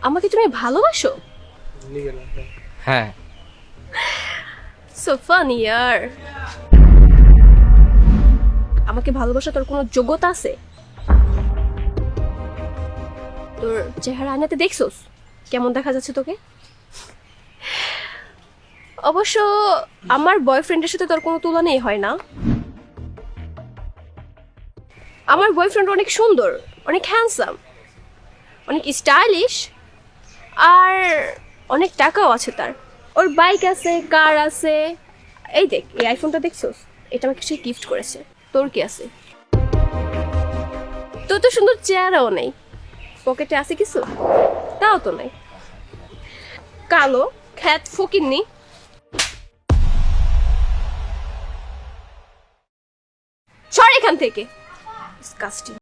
আমাকে তুমি ভালোবাসো? হ্যাঁ। সো ফানি ইয়ার। আমাকে ভালোবাসা তোর কোনো যোগ্যতা আছে? তোর চেহারা আয়নাতে দেখছোস কেমন দেখা যাচ্ছে তোকে? অবশ্য আমার বয়ফ্রেন্ডের সাথে তোর কোনো তুলনাই হয় না। আমার বয়ফ্রেন্ড অনেক সুন্দর, অনেক হ্যান্ডসাম, অনেক স্টাইলিশ, আর অনেক টাকাও আছে তার। ওর বাইক আছে, কার আছে। এই দেখ, এই আইফোনটা দেখছোস? এটা আমাকে সে গিফট করেছে। তোর কি আছে? তোর তো সুন্দর চেহারাও নেই, পকেটে আছে কিছু? তাও তো নাই। কালো খ্যাত ফকিন্নি। সর এখান থেকে। ডিসকাস্টিং।